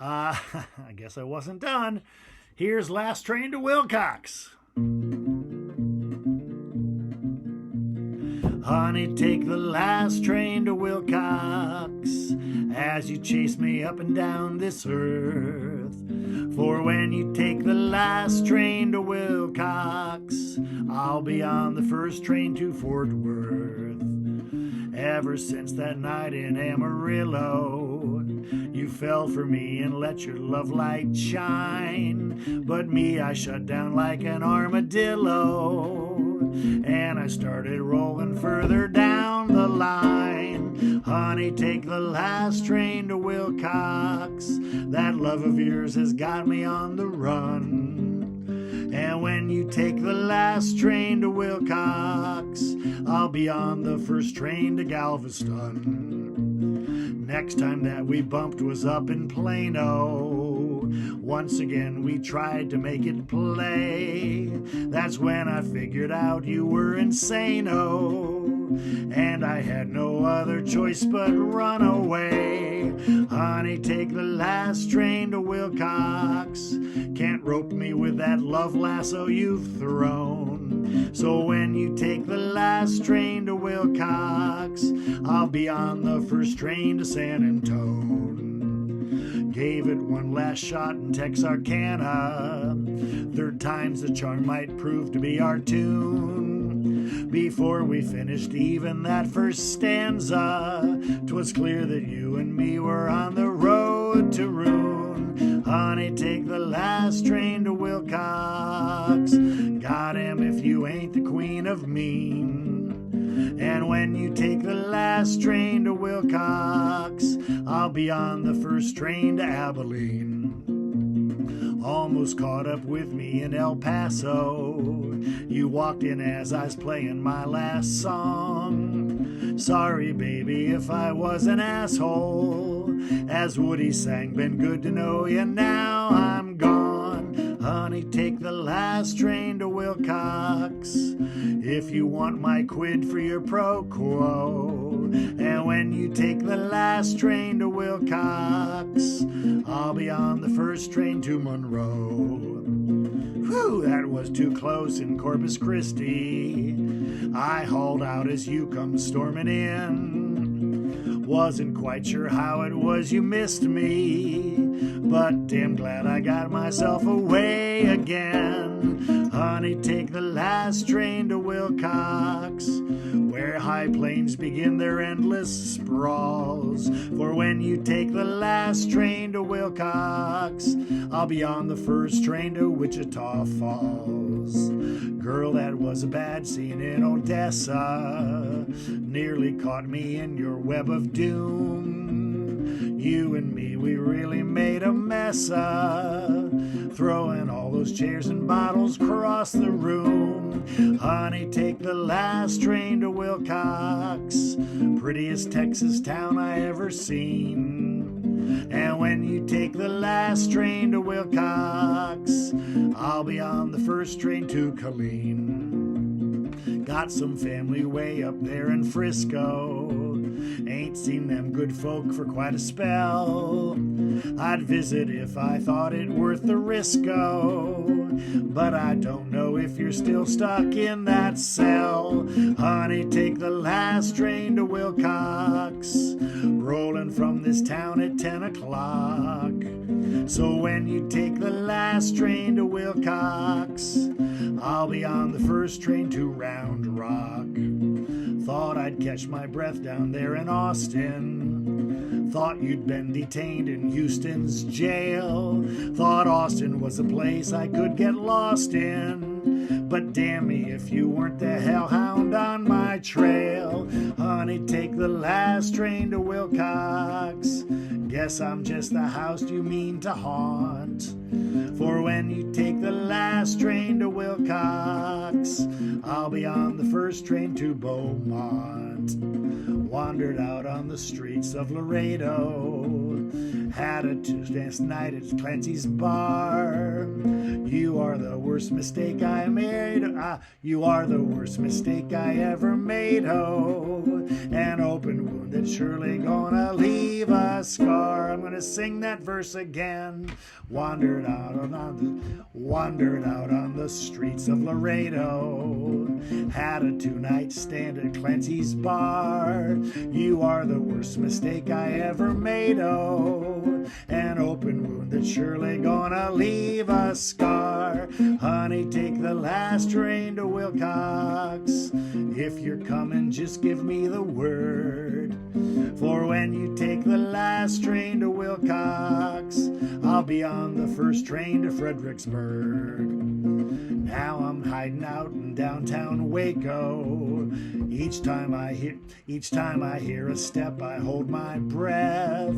I guess I wasn't done. Here's Last Train to Wilcox. Honey, take the last train to Wilcox as you chase me up and down this earth. For when you take the last train to Wilcox, I'll be on the first train to Fort Worth. Ever since that night in Amarillo, you fell for me and let your love light shine. But me, I shut down like an armadillo, and I started rolling further down the line. Honey, take the last train to Wilcox. That love of yours has got me on the run. And when you take the last train to Wilcox, I'll be on the first train to Galveston. Next time that we bumped was up in Plano. Once again we tried to make it play. That's when I figured out you were insane-o, and I had no other choice but run away. Honey, take the last train to Wilcox. Can't rope me with that love lasso you've thrown. So when you take the last train to Wilcox, I'll be on the first train to San Antone. Gave it one last shot in Texarkana. Third time's the charm might prove to be our tune. Before we finished even that first stanza, 'twas clear that you and me were on the road to ruin. Honey, take the last train to Wilcox. Got him if you ain't the queen of mean. And when you take the last train to Wilcox, I'll be on the first train to Abilene. Almost caught up with me in El Paso. You walked in as I was playing my last song. Sorry, baby, if I was an asshole. As Woody sang, been good to know you, now I'm gone. Honey, take the last train to Wilcox if you want my quid for your pro quo. And when you take the last train to Wilcox, I'll be on the first train to Monroe. Whew, that was too close in Corpus Christi. I hauled out as you come storming in. Wasn't quite sure how it was you missed me, but damn glad I got myself away again. Honey, take the last train to Wilcox, where high plains begin their endless sprawls. For when you take the last train to Wilcox, I'll be on the first train to Wichita Falls. Girl, that was a bad scene in Odessa. Nearly caught me in your web of doom. You and me, we really made a mess of throwing all those chairs and bottles across the room. Honey, take the last train to Wilcox, prettiest Texas town I ever seen. And when you take the last train to Wilcox, I'll be on the first train to Killeen. Got some family way up there in Frisco. Ain't seen them good folk for quite a spell. I'd visit if I thought it worth the risco, but I don't know if you're still stuck in that cell. Honey, take the last train to Wilcox, rolling from this town at 10 o'clock. So when you take the last train to Wilcox, I'll be on the first train to Round Rock. Thought I'd catch my breath down there in Austin. Thought you'd been detained in Houston's jail. Thought Austin was a place I could get lost in. But damn me if you weren't the hellhound on my trail. Honey, take the last train to Wilcox. Guess I'm just the house you mean to haunt. For when you take the last train to Wilcox, I'll be on the first train to Beaumont. Wandered out on the streets of Laredo, had a Tuesday night at Clancy's bar. You are the worst mistake I made. You are the worst mistake I ever made. Oh, An open wound that's surely gonna leave a scar. I'm gonna sing that verse again. Wandered out on the streets of Laredo. Had a two-night stand at Clancy's bar. You are the worst mistake I ever made, oh. An open wound that's surely gonna leave a scar. Honey, take the last train to Wilcox. If you're coming, just give me the word. For when you take the last train to Wilcox, I'll be on the first train to Fredericksburg. Now I'm hiding out in downtown Waco. Each time I hear a step, I hold my breath.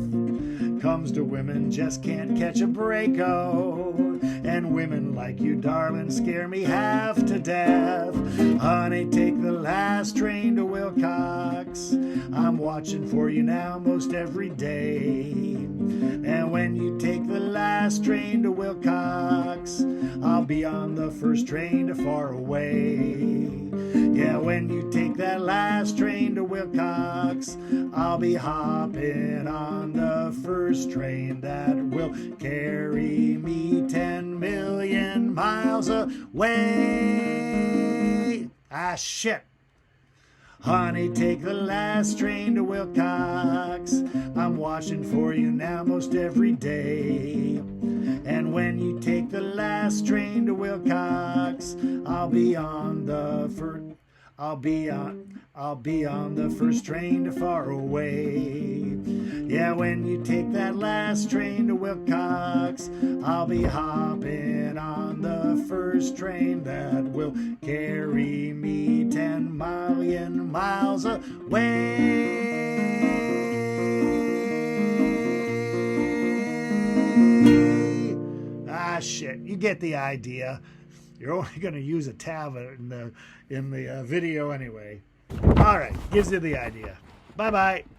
Comes to women, just can't catch a break, oh. And women like you, darling, scare me half to death. Honey, take the last train to Wilcox. I'm watching for you now most every day. And when you take the last train to Wilcox, I'll be on the first train to far away. Yeah, when you take that last train to Wilcox, I'll be hopping on the first train that will carry me 10 million miles away. Ah, shit. Honey, take the last train to Wilcox. I'm watching for you now most every day. And when you take the last train to Wilcox, I'll be on the first train to far away. Yeah, when you take that last train to Wilcox, I'll be hopping on the first train that will carry me 10 million miles away. Ah, shit, you get the idea. You're only going to use a tab in the video anyway. All right, gives you the idea. Bye-bye.